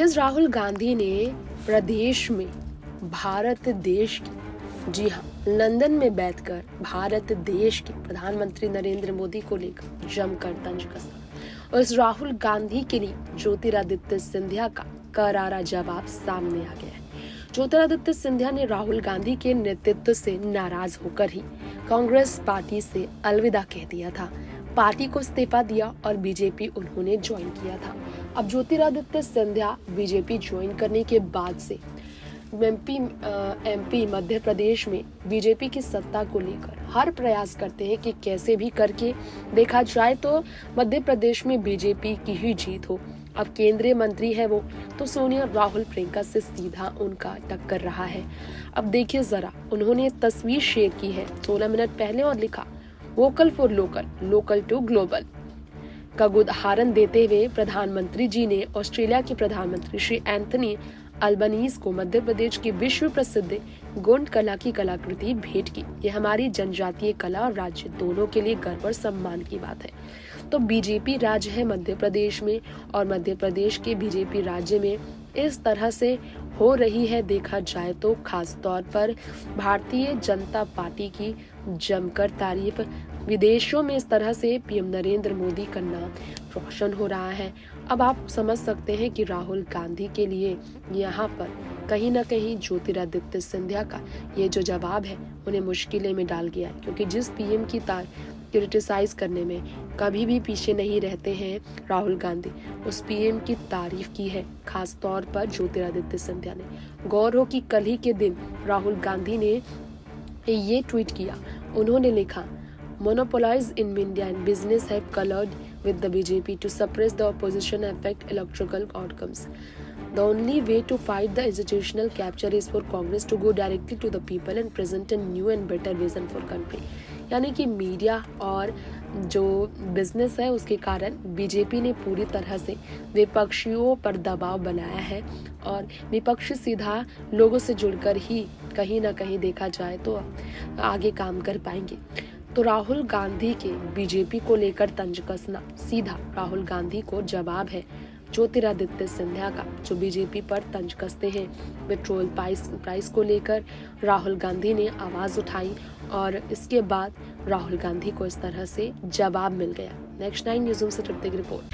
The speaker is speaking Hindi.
आज राहुल गांधी ने प्रदेश में भारत देश की, जी हाँ, लंदन में बैठकर भारत देश के प्रधानमंत्री नरेंद्र मोदी को लेकर जमकर तंज कसा और इस राहुल गांधी के लिए ज्योतिरादित्य सिंधिया का करारा जवाब सामने आ गया है। ज्योतिरादित्य सिंधिया ने राहुल गांधी के नेतृत्व से नाराज होकर ही कांग्रेस पार्टी से अलविदा कह दिया था, पार्टी को इस्तीफा दिया और बीजेपी उन्होंने ज्वाइन किया था। अब ज्योतिरादित्य सिंधिया बीजेपी ज्वाइन करने के बाद से एमपी मध्य प्रदेश में बीजेपी की सत्ता को लेकर हर प्रयास करते हैं कि कैसे भी करके देखा जाए तो मध्य प्रदेश में बीजेपी की ही जीत हो। अब केंद्रीय मंत्री है वो, तो सोनिया राहुल प्रियंका से सीधा उनका टक्कर रहा है। अब देखिए जरा, उन्होंने तस्वीर शेयर की है 16 मिनट पहले और लिखा, vocal for local, local to global का उदाहरण देते हुए प्रधानमंत्री जी ने ऑस्ट्रेलिया के प्रधानमंत्री श्री एंथनी अल्बनीज को मध्य प्रदेश की विश्व प्रसिद्ध गोंड कला की कलाकृति भेंट की। यह हमारी जनजातीय कला और राज्य दोनों के लिए गर्व और सम्मान की बात है। तो बीजेपी राज्य है मध्य प्रदेश में और मध्य प्रदेश के बीजेपी राज्य में इस तरह से हो रही है देखा जाए तो खास तौर पर भारतीय जनता पार्टी की जमकर तारीफ। विदेशों में इस तरह से पीएम नरेंद्र मोदी का नाम रोशन हो रहा है। अब आप समझ सकते हैं कि राहुल गांधी के लिए यहाँ पर कहीं ना कहीं ज्योतिरादित्य सिंधिया का ये जो जवाब है उन्हें मुश्किलें में डाल गया है, क्योंकि जिस पीएम की क्रिटिसाइज करने में कभी भी पीछे नहीं रहते हैं राहुल गांधी, उस पीएम की तारीफ की है खास तौर पर ज्योतिरादित्य सिंधिया ने। गौर हो कि कल ही के दिन राहुल गांधी ने ये ट्वीट किया। उन्होंने लिखा, monopolies in media and business have colored with the BJP to suppress the opposition and affect electoral outcomes. The only way to fight the institutional capture is for Congress to go directly to the people and present a new and better vision for country. यानी कि मीडिया और जो बिजनेस है उसके कारण बीजेपी ने पूरी तरह से विपक्षियों पर दबाव बनाया है और विपक्ष सीधा लोगों से जुड़कर ही कहीं ना कहीं देखा जाए तो आगे काम कर पाएंगे। तो राहुल गांधी के बीजेपी को लेकर तंज कसना सीधा राहुल गांधी को जवाब है ज्योतिरादित्य सिंधिया का, जो बीजेपी पर तंज कसते हैं। पेट्रोल प्राइस को लेकर राहुल गांधी ने आवाज उठाई और इसके बाद राहुल गांधी को इस तरह से जवाब मिल गया। नेक्स्ट 9 न्यूज़ से तृप्ति की रिपोर्ट।